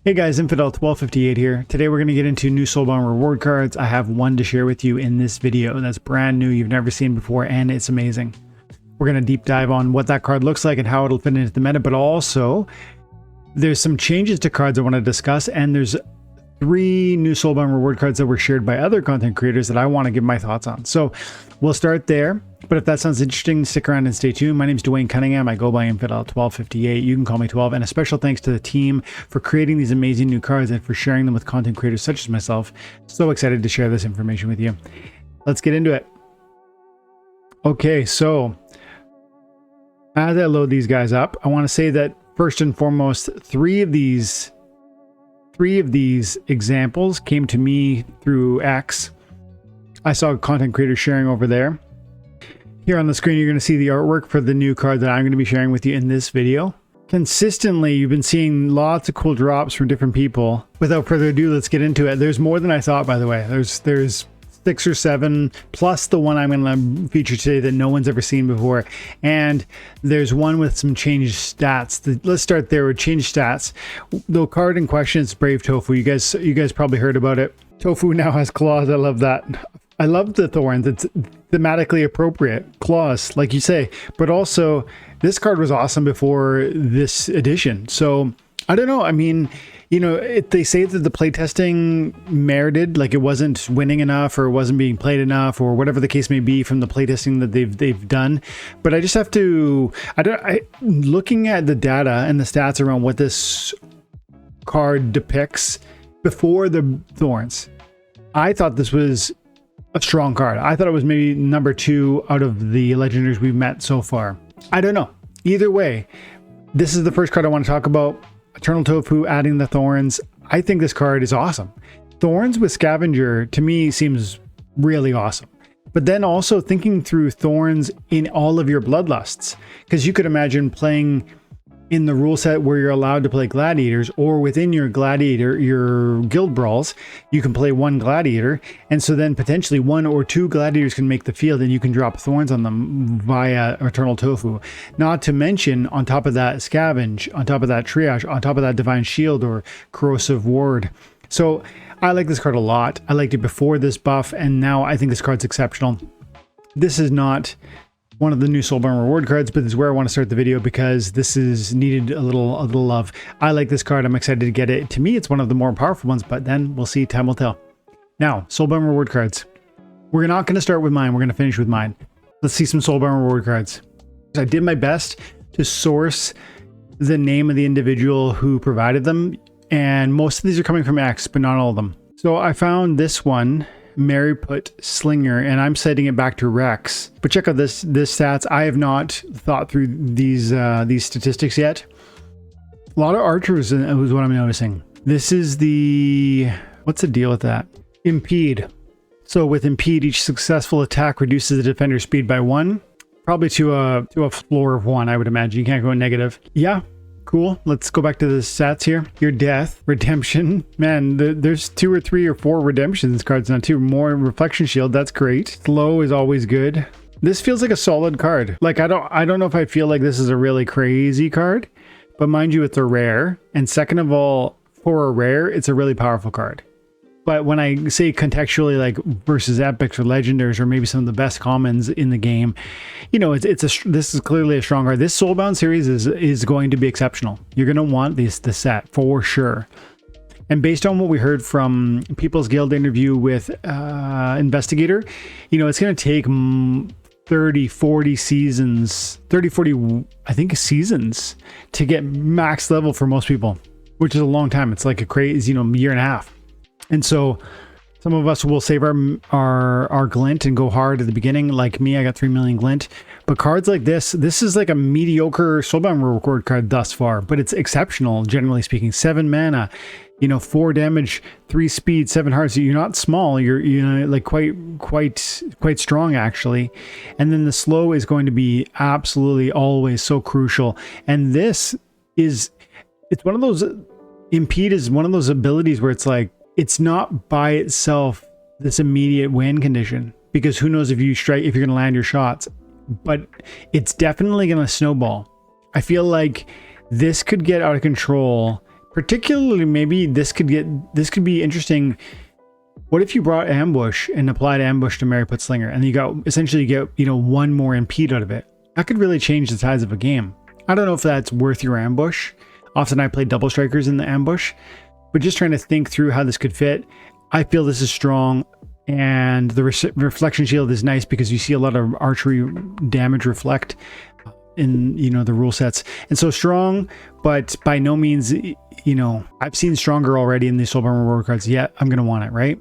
Hey guys, Infidel1258 here. Today we're going to get into new Soulbound reward cards. I have one to share with you in this video that's brand new, you've never seen before, and it's amazing. We're going to deep dive on what that card looks like and how it'll fit into the meta, but also there's some changes to cards I want to discuss, and there's 3 new Soulbound reward cards that were shared by other content creators that I want to give my thoughts on. So we'll start there, but if that sounds interesting, stick around and stay tuned. My name is Dwayne Cunningham. I go by Infidel1258. You can call me 12, and a special thanks to the team for creating these amazing new cards and for sharing them with content creators such as myself. So excited to share this information with you. Let's get into it. Okay, so as I load these guys up, I want to say that first and foremost, three of these examples came to me through X. I saw a content creator sharing over there. Here on the screen, you're going to see the artwork for the new card that I'm going to be sharing with you in this video. Consistently, you've been seeing lots of cool drops from different people. Without further ado, let's get into it. There's more than I thought, by the way. There's 6 or 7, plus the one I'm going to feature today that no one's ever seen before. And there's one with some changed stats. Let's start there with changed stats. The card in question is Brave Tofu. You guys probably heard about it. Tofu now has claws. I love that. I love the thorns. It's thematically appropriate. Claws, like you say. But also, this card was awesome before this edition. So, I don't know. I mean, you know, they say that the playtesting merited, like it wasn't winning enough or it wasn't being played enough or whatever the case may be from the playtesting that they've done. But I just have to, looking at the data and the stats around what this card depicts before the thorns, I thought this was a strong card. I thought it was maybe number 2 out of the legendaries we've met so far. I don't know. Either way, this is the first card I want to talk about. Eternal Tofu adding the thorns. I think this card is awesome. Thorns with Scavenger to me seems really awesome. But then also thinking through thorns in all of your bloodlusts, because you could imagine playing in the rule set where you're allowed to play gladiators, or within your gladiator, your guild brawls, you can play 1 gladiator, and so then potentially 1 or 2 gladiators can make the field and you can drop thorns on them via Eternal Tofu. Not to mention, on top of that, Scavenge, on top of that Triage, on top of that Divine Shield or Corrosive Ward. So I like this card a lot. I liked it before this buff, and now I think this card's exceptional. This is not one of the new Soulbound reward cards, but this is where I want to start the video because this is needed a little love. I like this card. I'm excited to get it. To me, it's one of the more powerful ones, but then we'll see. Time will tell. Now, Soulbound reward cards. We're not going to start with mine. We're going to finish with mine. Let's see some Soulbound reward cards. I did my best to source the name of the individual who provided them, and most of these are coming from X, but not all of them. So I found this one, Mary put Slinger, and I'm setting it back to Rex. But check out this stats. I have not thought through these statistics yet. A lot of archers is what I'm noticing. This is the, what's the deal with that? Impede. So with Impede, each successful attack reduces the defender's speed by 1, probably to a floor of 1. I would imagine you can't go negative. Yeah. Cool. Let's go back to the stats here. Your death, redemption. Man, there's 2 or 3 or 4 redemptions cards now too. More reflection shield. That's great. Slow is always good. This feels like a solid card. Like I don't know if I feel like this is a really crazy card, but mind you, it's a rare. And second of all, for a rare, it's a really powerful card. But when I say contextually, like versus epics or legendaries or maybe some of the best commons in the game, you know, this is clearly a strong card. This Soulbound series is going to be exceptional. You're going to want the set for sure. And based on what we heard from People's Guild interview with Investigator, you know, it's going to take 30, 40 seasons, 30, 40, I think seasons to get max level for most people, which is a long time. It's like a crazy, you know, year and a half. And so some of us will save our glint and go hard at the beginning. Like me, I got 3 million glint. But cards like this is like a mediocre Soulbound reward card thus far, but it's exceptional, generally speaking. 7 mana, you know, 4 damage, 3 speed, 7 hearts. You're not small. You're know, like quite strong actually. And then the slow is going to be absolutely always so crucial. And this is, it's one of those, Impede is one of those abilities where it's like, it's not by itself this immediate win condition, because who knows if you strike, if you're going to land your shots, but it's definitely going to snowball. I feel like this could get out of control Particularly, maybe this could be interesting. What if you brought Ambush and applied Ambush to Mary Put Slinger, and you got essentially get, you know, one more impede out of it? That could really change the size of a game. I don't know if that's worth your Ambush. Often I play double strikers in the Ambush, but just trying to think through how this could fit. I feel this is strong, and the reflection shield is nice because you see a lot of archery damage reflect in, you know, the rule sets. And so strong, but by no means, you know, I've seen stronger already in these Soulburn reward cards. Yeah, I'm gonna want it, right?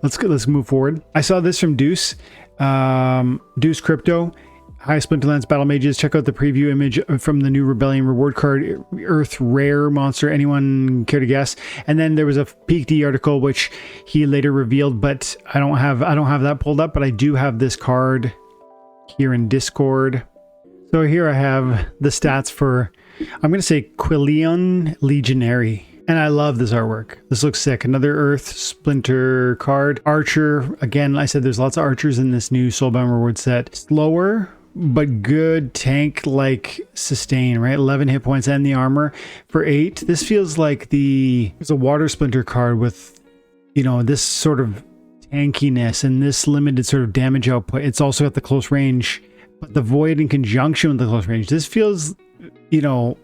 Let's move forward. I saw this from Deuce, Deuce Crypto. Hi, Splinterlands Battle Mages. Check out the preview image from the new Rebellion reward card, Earth Rare Monster. Anyone care to guess? And then there was a Peak D article which he later revealed, but I don't have that pulled up, but I do have this card here in Discord. So here I have the stats for, I'm going to say Quillion Legionary. And I love this artwork. This looks sick. Another Earth Splinter card. Archer. Again, I said there's lots of archers in this new Soulbound reward set. Slower, but good tank-like sustain, right? 11 hit points and the armor for 8. This feels like there's a Water Splinter card with, you know, this sort of tankiness and this limited sort of damage output. It's also at the close range, but the Void in conjunction with the close range. This feels, you know,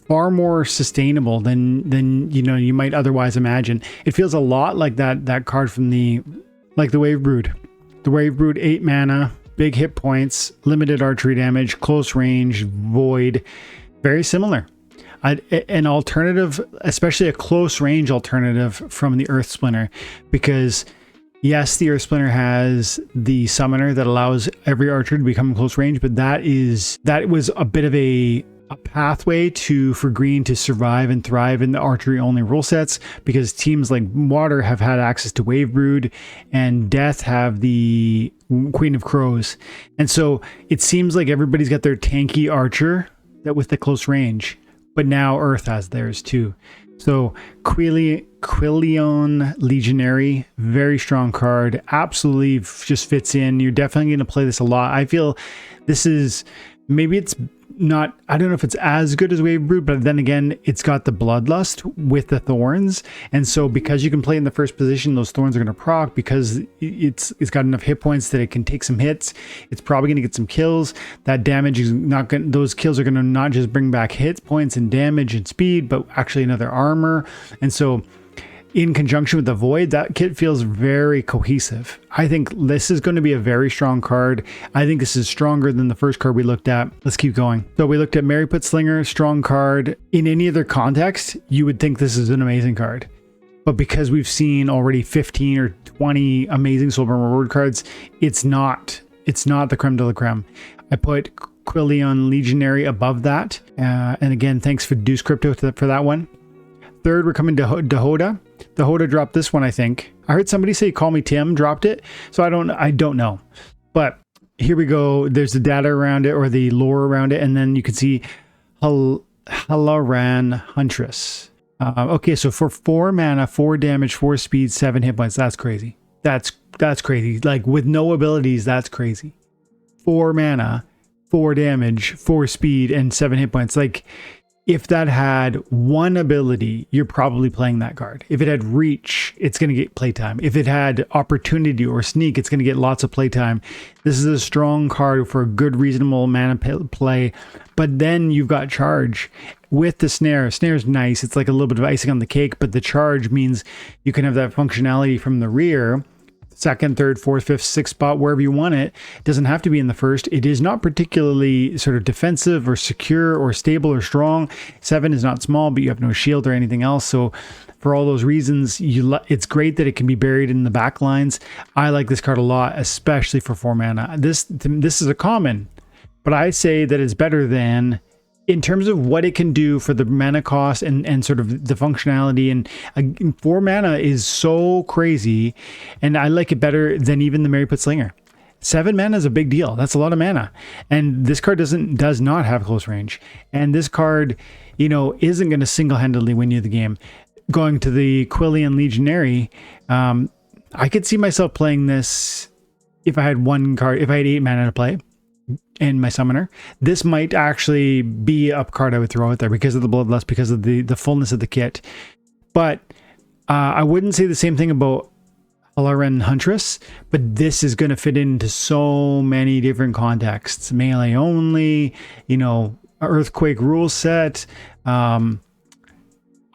far more sustainable than you know you might otherwise imagine. It feels a lot like that card from the Wave Brood. The Wave Brood, 8 mana, big hit points, limited archery damage, close range, void. Very similar. An alternative, especially a close range alternative from the Earth Splinter, because yes, the Earth Splinter has the summoner that allows every archer to become close range, but that was a bit of a pathway for green to survive and thrive in the archery only rule sets, because teams like Water have had access to Wave Brood and Death have the Queen of Crows. And so it seems like everybody's got their tanky archer that with the close range, but now Earth has theirs too. So Quillion Legionary, very strong card, absolutely just fits in. You're definitely going to play this a lot. I feel this is, maybe it's not, I don't know if it's as good as Wave Brood, but then again, it's got the Bloodlust with the Thorns. And so because you can play in the first position, those Thorns are going to proc because it's got enough hit points that it can take some hits. It's probably going to get some kills. That damage is not going, those kills are going to not just bring back hit points and damage and speed, but actually another armor. And so in conjunction with the Void, that kit feels very cohesive. I think this is going to be a very strong card. I think this is stronger than the first card we looked at. Let's keep going. So we looked at Mary Put Slinger, strong card. In any other context, you would think this is an amazing card. But because we've seen already 15 or 20 amazing Soulburn reward cards, it's not the creme de la creme. I put Quillion Legionary above that. And again, thanks for Deuce Crypto for that one. Third, we're coming to Dahoda. Dahoda dropped this one, I think. I heard somebody say Call Me Tim dropped it. So I don't know. But here we go. There's the data around it, or the lore around it. And then you can see Halaran Huntress. Okay, so for 4 mana, 4 damage, 4 speed, 7 hit points. That's crazy. That's crazy. Like with no abilities, that's crazy. 4 mana, 4 damage, 4 speed, and 7 hit points. Like, if that had one ability, you're probably playing that card. If it had reach, it's going to get playtime. If it had opportunity or sneak, it's going to get lots of playtime. This is a strong card for a good, reasonable mana play. But then you've got charge with the snare. Snare's nice. It's like a little bit of icing on the cake, but the charge means you can have that functionality from the rear. Second, third, fourth, fifth, sixth spot, wherever you want it. It doesn't have to be in the first. It is not particularly sort of defensive or secure or stable or strong. 7 is not small, but you have no shield or anything else. So for all those reasons, it's great that it can be buried in the back lines. I like this card a lot, especially for 4 mana. This is a common, but I say that it's better than, in terms of what it can do for the mana cost and sort of the functionality, and 4 mana is so crazy, and I like it better than even the Mary Put Slinger. 7 mana is a big deal. That's a lot of mana, and this card does not have close range, and this card, you know, isn't going to single-handedly win you the game. Going to the Quillion Legionary, I could see myself playing this if I had 1 card, if I had 8 mana to play. and my summoner. This might actually be up card I would throw out there because of the bloodlust, because of the fullness of the kit. But I wouldn't say the same thing about Alaran Huntress, but this is going to fit into so many different contexts. Melee only, you know, Earthquake rule set. I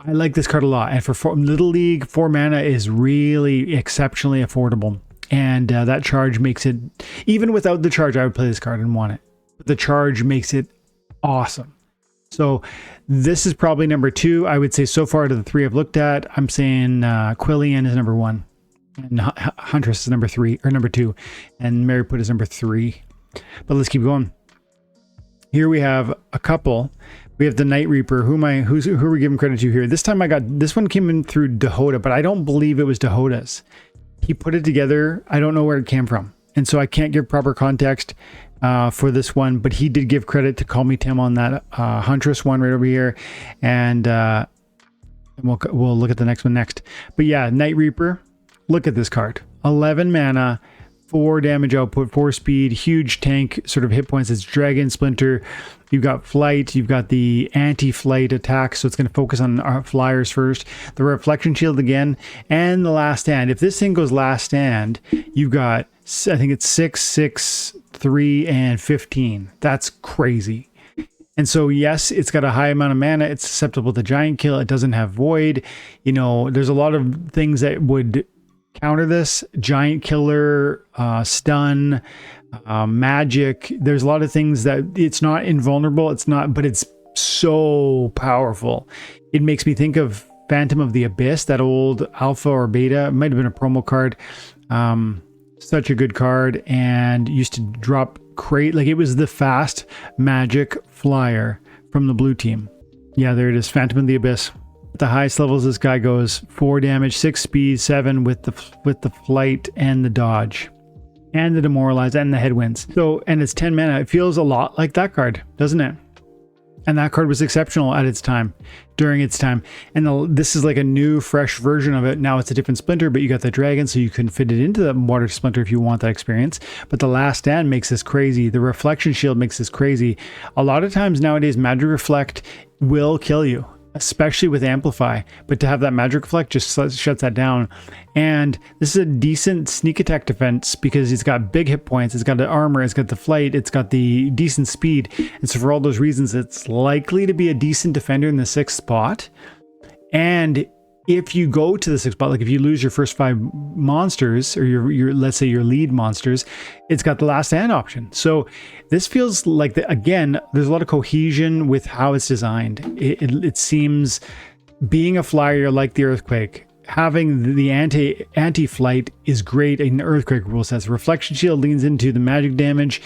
like this card a lot, and for Little League, 4 mana is really exceptionally affordable. And that charge makes it, even without the charge, I would play this card and want it. But the charge makes it awesome. So this is probably number 2. I would say so far to the 3 I've looked at, I'm saying Quillian is number 1. And Huntress is number 3, or number 2. And Mariput is number 3. But let's keep going. Here we have a couple. We have the Night Reaper. Who are we giving credit to here? This time this one came in through Dahota, but I don't believe it was Dahota's. He put it together. I don't know where it came from. And so I can't give proper context for this one, but he did give credit to Call Me Tim on that Huntress one right over here. And we'll look at the next one next. But yeah, Night Reaper. Look at this card. 11 mana, 4 damage output, 4 speed, huge tank sort of hit points. It's Dragon, Splinter. You've got Flight. You've got the anti-flight attack, so it's going to focus on our flyers first. The Reflection Shield again, and the Last Stand. If this thing goes Last Stand, you've got, I think it's 6, 6, 3, and 15. That's crazy. And so, yes, it's got a high amount of mana. It's susceptible to Giant Kill. It doesn't have Void. You know, there's a lot of things that would counter this. Giant Killer, Stun, Magic. There's a lot of things that it's not invulnerable. It's not, but it's so powerful. It makes me think of Phantom of the Abyss, that old alpha or beta. It might have been a promo card. Such a good card, and used to drop crate. Like, it was the fast magic flyer from the blue team. Yeah, there it is. Phantom of the Abyss. The highest levels this guy goes 4 damage, 6 speed, 7 with the flight and the dodge and the demoralize and the headwinds. So, and it's 10 mana. It feels a lot like that card, doesn't it? And that card was exceptional at its time, during its time. And this is like a new, fresh version of it. Now it's a different Splinter, but you got the Dragon, so you can fit it into the Water Splinter if you want that experience. But the Last Stand makes this crazy. The Reflection Shield makes this crazy. A lot of times nowadays, Magic Reflect will kill you, especially with Amplify, but to have that Magic Reflect just shuts that down. And this is a decent sneak attack defense because it's got big hit points, it's got the armor, it's got the flight, it's got the decent speed. And so for all those reasons, it's likely to be a decent defender in the 6th spot. And if you go to the 6th spot, like if you lose your first 5 monsters, or your let's say your lead monsters, it's got the Last Stand option. So this feels like, again, there's a lot of cohesion with how it's designed. It seems, being a flyer like the Earthquake, having the anti-flight is great in Earthquake rule sets. Reflection Shield leans into the magic damage.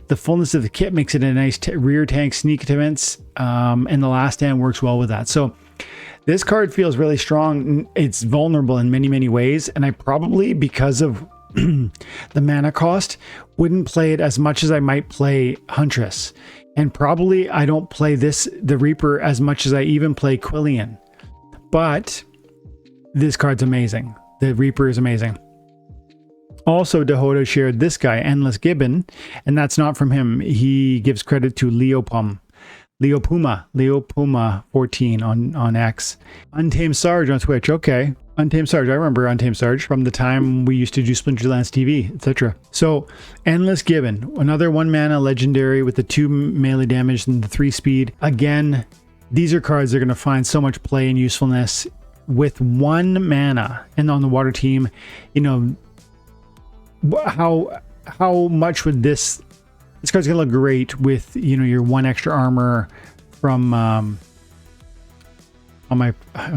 The fullness of the kit makes it a nice rear tank sneak defense, and the Last Stand works well with that. So this card feels really strong. It's vulnerable in many, many ways. And I probably, because of the mana cost, wouldn't play it as much as I might play Huntress. And probably I don't play the Reaper, as much as I even play Quillian. But this card's amazing. The Reaper is amazing. Also, Dahota shared this guy, Endless Gibbon. And that's not from him. He gives credit to Leo Puma 14 on X. Untamed Sarge on Twitch. Okay, Untamed Sarge. I remember Untamed Sarge from the time we used to do Splinterlands TV, etc. So, Endless Gibbon, another 1 mana legendary with the 2 melee damage and the 3 speed. Again, these are cards that are going to find so much play and usefulness with 1 mana. And on the water team, you know, how much would this card's gonna look great with, you know, your 1 extra armor from I'm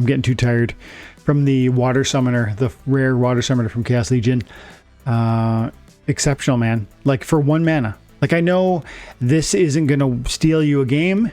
getting too tired, from the water summoner, the rare water summoner from Chaos Legion. Exceptional, man. Like, for 1 mana. Like, I know this isn't gonna steal you a game,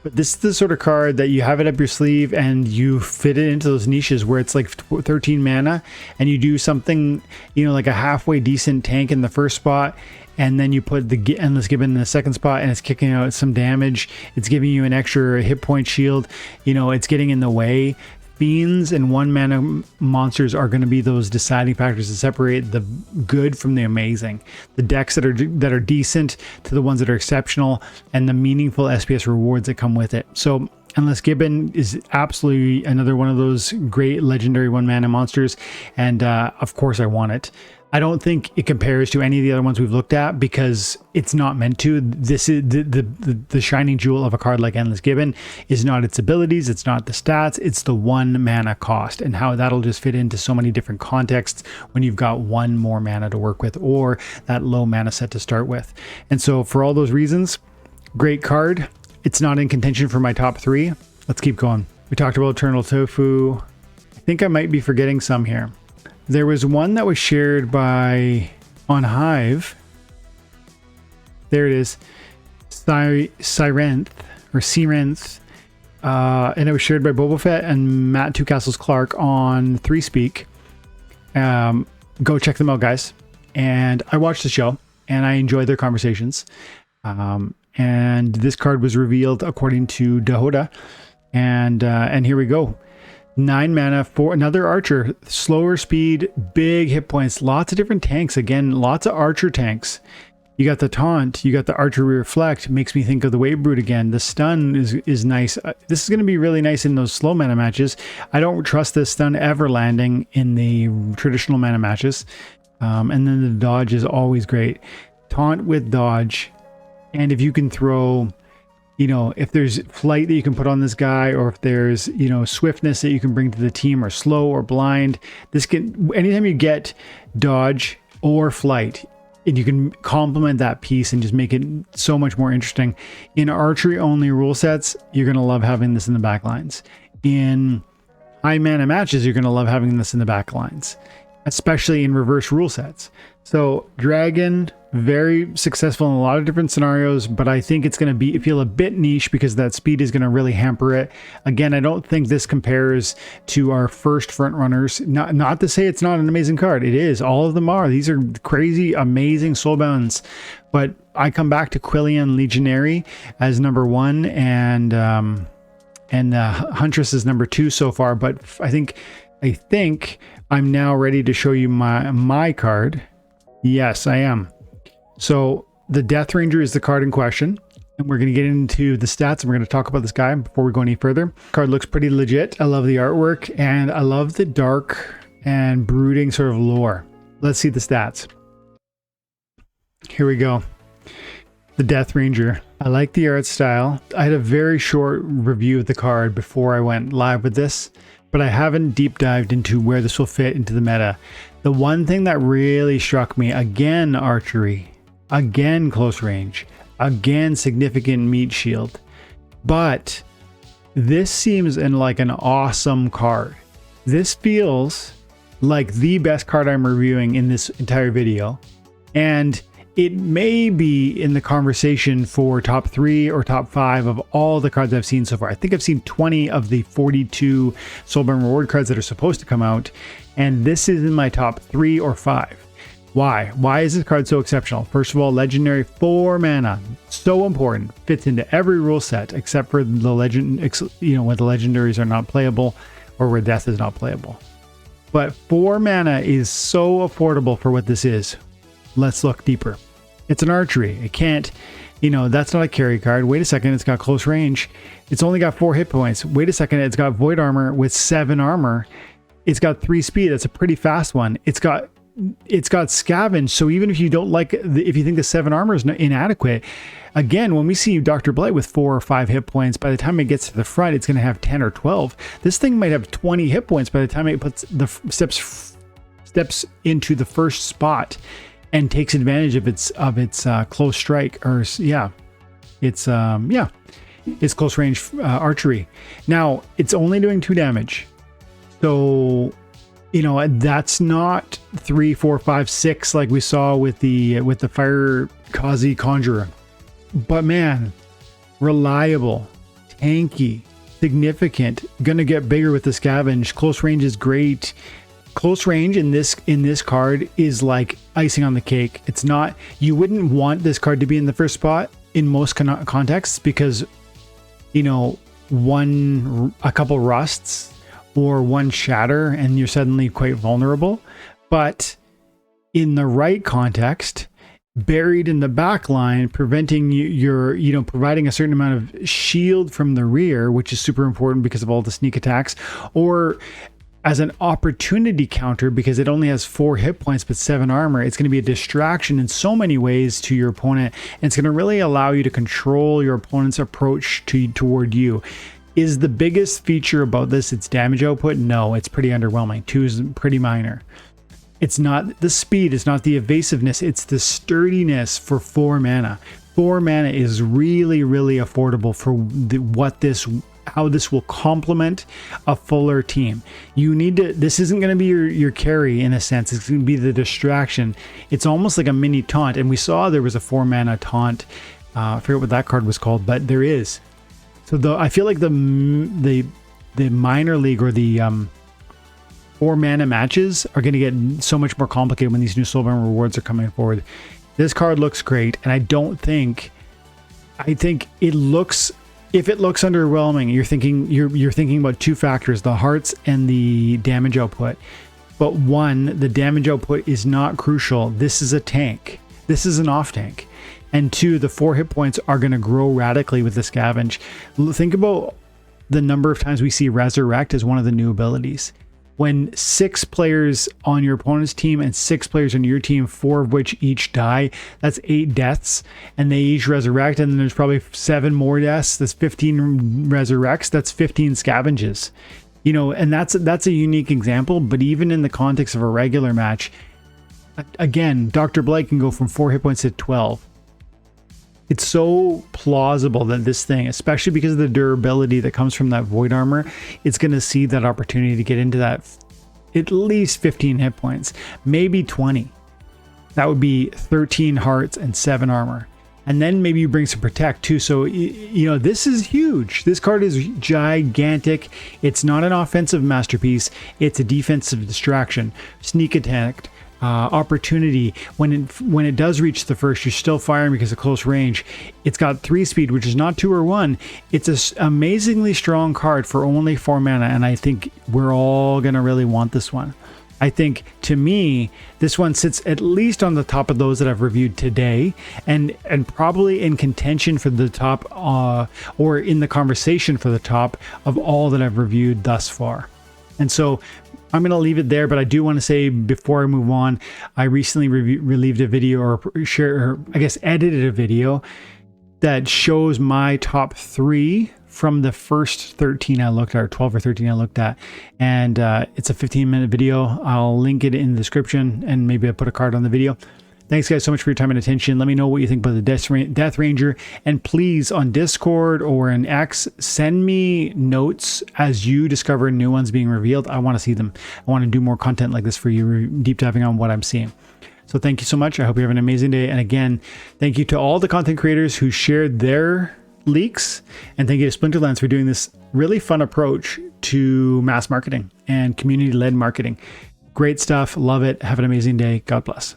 but this is the sort of card that you have it up your sleeve and you fit it into those niches where it's like 13 mana and you do something, you know, like a halfway decent tank in the first spot, and then you put the Endless Gibbon in the 2nd spot and it's kicking out some damage. It's giving you an extra hit point shield. You know, it's getting in the way. fiends and 1 mana monsters are going to be those deciding factors to separate the good from the amazing, the decks that are decent to the ones that are exceptional, and the meaningful SPS rewards that come with it. So Endless Gibbon is absolutely another one of those great legendary 1 mana monsters, and of course I want it. I don't think it compares to any of the other ones we've looked at because it's not meant to. This is the shining jewel of a card like Endless Gibbon is not its abilities, it's not the stats, it's the 1 mana cost and how that'll just fit into so many different contexts when you've got 1 more mana to work with or that low mana set to start with. And so for all those reasons, great card. It's not in contention for my top 3. Let's keep going. We talked about Eternal Tofu. I think I might be forgetting some here. There was one that was shared by on Hive. There it is, Sirenth or Sirenth, and it was shared by Boba Fett and Matt Two Castles Clark on 3Speak. Go check them out, guys. And I watched the show and I enjoyed their conversations. And this card was revealed according to Dahoda, and here we go. 9 mana for another archer, slower speed, big hit points, lots of different tanks. Again, lots of archer tanks. You got the taunt, you got the archery reflect, makes me think of the Wave Brute again. The stun is nice. This is going to be really nice in those slow mana matches. I don't trust this stun ever landing in the traditional mana matches. And then the dodge is always great. Taunt with dodge. And if you can throw, you know, if there's flight that you can put on this guy, or if there's, you know, swiftness that you can bring to the team, or slow or blind, this can, anytime you get dodge or flight, and you can complement that piece and just make it so much more interesting. In archery only rule sets, you're going to love having this in the back lines. In high mana matches, you're going to love having this in the back lines, especially in reverse rule sets. So Dragon, very successful in a lot of different scenarios, but I think it's going to feel a bit niche because that speed is going to really hamper it. Again, I don't think this compares to our first front runners. Not to say it's not an amazing card. It is. All of them are. These are crazy, amazing soulbounds. But I come back to Quillian Legionary as number 1, and Huntress is number 2 so far. But I think I'm now ready to show you my card. Yes, I am. So the Death Ranger is the card in question, and we're going to get into the stats, and we're going to talk about this guy before we go any further. Card looks pretty legit. I love the artwork, and I love the dark and brooding sort of lore. Let's see the stats. Here we go. The Death Ranger. I like the art style. I had a very short review of the card before I went live with this, but I haven't deep dived into where this will fit into the meta. The one thing that really struck me, again, archery, again, close range, again, significant meat shield. But this seems like an awesome card. This feels like the best card I'm reviewing in this entire video. And it may be in the conversation for top 3 or top 5 of all the cards I've seen so far. I think I've seen 20 of the 42 Soulbound Reward cards that are supposed to come out, and this is in my top 3 or 5. Why? Why is this card so exceptional? First of all, legendary, 4 mana, so important, fits into every rule set except for the legend, you know, when the legendaries are not playable or where death is not playable. But 4 mana is so affordable for what this is. Let's look deeper. It's an archery. It can't, you know, that's not a carry card. Wait a second, it's got close range. It's only got 4 hit points. Wait a second, it's got void armor with 7 armor. It's got 3 speed. That's a pretty fast one. It's got scavenge. So even if you don't like, if you think the 7 armor is inadequate, again, when we see Dr. Blight with 4 or 5 hit points, by the time it gets to the front, it's going to have 10 or 12. This thing might have 20 hit points by the time it puts the steps into the first spot and takes advantage of its close strike, or it's close range archery. Now it's only doing 2 damage, so you know that's not 3, 4, 5, 6 like we saw with the Fire Kazi Conjurer. But man, reliable, tanky, significant. Gonna get bigger with the scavenge. Close range is great. Close range in this card is like icing on the cake. It's not, you wouldn't want this card to be in the first spot in most contexts because, you know, a couple rusts or one shatter and you're suddenly quite vulnerable. But in the right context, buried in the back line, preventing your, providing a certain amount of shield from the rear, which is super important because of all the sneak attacks, or as an opportunity counter because it only has 4 hit points but 7 armor. It's going to be a distraction in so many ways to your opponent, and it's going to really allow you to control your opponent's approach toward you. Is the biggest feature about this its damage output? No, it's pretty underwhelming. 2 is pretty minor. It's not the speed, it's not the evasiveness, it's the sturdiness for 4 mana. 4 mana is really, really affordable for how this will complement a fuller team. You need to, this isn't going to be your carry in a sense, it's going to be the distraction. It's almost like a mini taunt, and we saw there was a 4 mana taunt. I forget what that card was called, but there is. So I feel like the minor league or the 4 mana matches are going to get so much more complicated when these new Soulbound rewards are coming forward. This card looks great, and I think it looks, if it looks underwhelming, you're thinking about 2 factors, the hearts and the damage output. But 1, the damage output is not crucial. This is a tank. This is an off tank. And 2, the 4 hit points are going to grow radically with the scavenge. Think about the number of times we see Resurrect as one of the new abilities. When 6 players on your opponent's team and 6 players on your team, 4 of which each die, that's 8 deaths, and they each resurrect, and then there's probably 7 more deaths. That's 15 resurrects. That's 15 scavenges. And that's a unique example. But even in the context of a regular match, again, Dr. Blight can go from 4 hit points to 12. It's so plausible that this thing, especially because of the durability that comes from that void armor, it's going to see that opportunity to get into that at least 15 hit points, maybe 20. That would be 13 hearts and 7 armor. And then maybe you bring some protect too. So, this is huge. This card is gigantic. It's not an offensive masterpiece. It's a defensive distraction. Sneak attack. Opportunity. When it does reach the first, you're still firing because of close range. It's got 3 speed, which is not 2 or 1. It's an amazingly strong card for only 4 mana, and I think we're all gonna really want this one. I think, to me, this one sits at least on the top of those that I've reviewed today, and probably in contention for the top, or in the conversation for the top of all that I've reviewed thus far. And so I'm going to leave it there, but I do want to say before I move on, I recently relieved a video, or edited a video that shows my top 3 from the first 13 I looked at, or 12 or 13 I looked at. And it's a 15-minute video. I'll link it in the description, and maybe I'll put a card on the video. Thanks guys so much for your time and attention. Let me know what you think about the Death Ranger, and please, on Discord or in X, send me notes as you discover new ones being revealed. I want to see them. I want to do more content like this for you, deep diving on what I'm seeing. So thank you so much. I hope you have an amazing day. And again, thank you to all the content creators who shared their leaks, and thank you to Splinterlands for doing this really fun approach to mass marketing and community-led marketing. Great stuff. Love it. Have an amazing day. God bless.